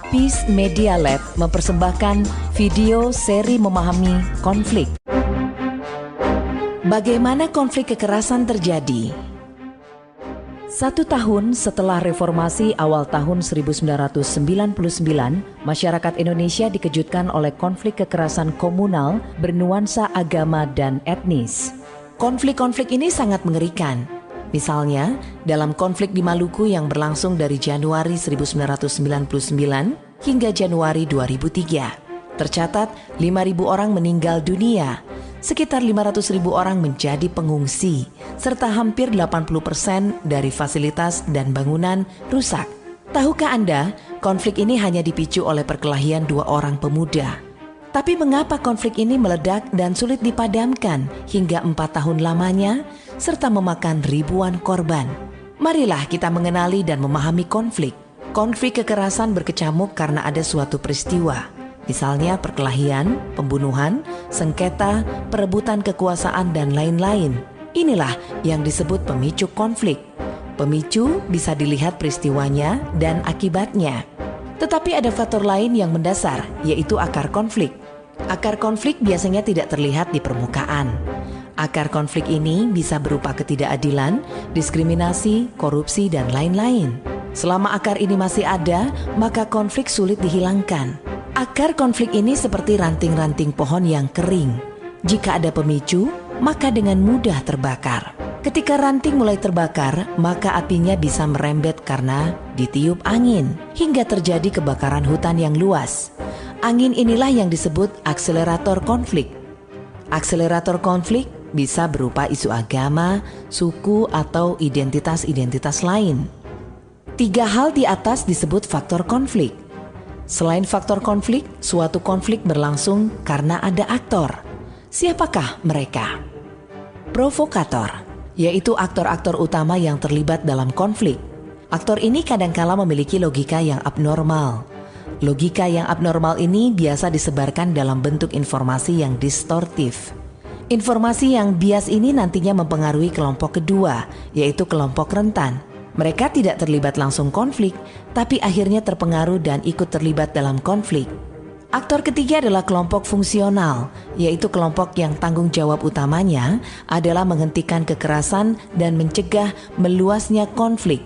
Peace Media Lab mempersembahkan video seri memahami konflik. Bagaimana konflik kekerasan terjadi? 1 tahun setelah reformasi awal tahun 1999, masyarakat Indonesia dikejutkan oleh konflik kekerasan komunal bernuansa agama dan etnis. Konflik-konflik ini sangat mengerikan. Misalnya, dalam konflik di Maluku yang berlangsung dari Januari 1999 hingga Januari 2003. Tercatat 5.000 orang meninggal dunia, sekitar 500.000 orang menjadi pengungsi, serta hampir 80% dari fasilitas dan bangunan rusak. Tahukah Anda, konflik ini hanya dipicu oleh perkelahian 2 orang pemuda. Tapi mengapa konflik ini meledak dan sulit dipadamkan hingga 4 tahun lamanya, serta memakan ribuan korban? Marilah kita mengenali dan memahami konflik. Konflik kekerasan berkecamuk karena ada suatu peristiwa. Misalnya perkelahian, pembunuhan, sengketa, perebutan kekuasaan, dan lain-lain. Inilah yang disebut pemicu konflik. Pemicu bisa dilihat peristiwanya dan akibatnya. Tetapi ada faktor lain yang mendasar, yaitu akar konflik. Akar konflik biasanya tidak terlihat di permukaan. Akar konflik ini bisa berupa ketidakadilan, diskriminasi, korupsi, dan lain-lain. Selama akar ini masih ada, maka konflik sulit dihilangkan. Akar konflik ini seperti ranting-ranting pohon yang kering. Jika ada pemicu, maka dengan mudah terbakar. Ketika ranting mulai terbakar, maka apinya bisa merembet karena ditiup angin, hingga terjadi kebakaran hutan yang luas. Angin inilah yang disebut akselerator konflik. Akselerator konflik bisa berupa isu agama, suku, atau identitas-identitas lain. 3 hal di atas disebut faktor konflik. Selain faktor konflik, suatu konflik berlangsung karena ada aktor. Siapakah mereka? Provokator, yaitu aktor-aktor utama yang terlibat dalam konflik. Aktor ini kadangkala memiliki logika yang abnormal. Logika yang abnormal ini biasa disebarkan dalam bentuk informasi yang distortif. Informasi yang bias ini nantinya mempengaruhi kelompok kedua, yaitu kelompok rentan. Mereka tidak terlibat langsung konflik, tapi akhirnya terpengaruh dan ikut terlibat dalam konflik. Aktor ketiga adalah kelompok fungsional, yaitu kelompok yang tanggung jawab utamanya adalah menghentikan kekerasan dan mencegah meluasnya konflik.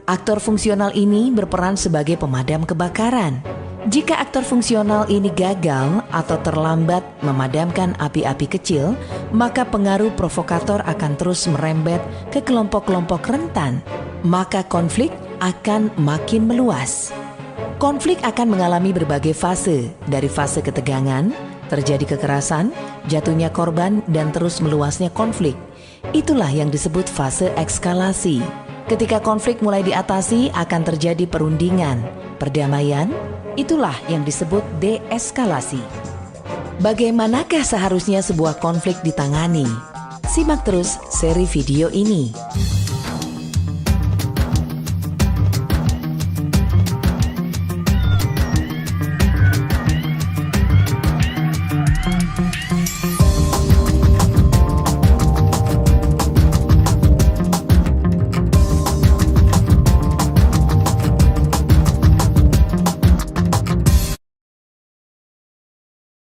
Aktor fungsional ini berperan sebagai pemadam kebakaran. Jika aktor fungsional ini gagal atau terlambat memadamkan api-api kecil, maka pengaruh provokator akan terus merembet ke kelompok-kelompok rentan. Maka konflik akan makin meluas. Konflik akan mengalami berbagai fase, dari fase ketegangan, terjadi kekerasan, jatuhnya korban, dan terus meluasnya konflik. Itulah yang disebut fase ekskalasi. Ketika konflik mulai diatasi, akan terjadi perundingan, perdamaian. Itulah yang disebut deeskalasi. Bagaimanakah seharusnya sebuah konflik ditangani? Simak terus seri video ini.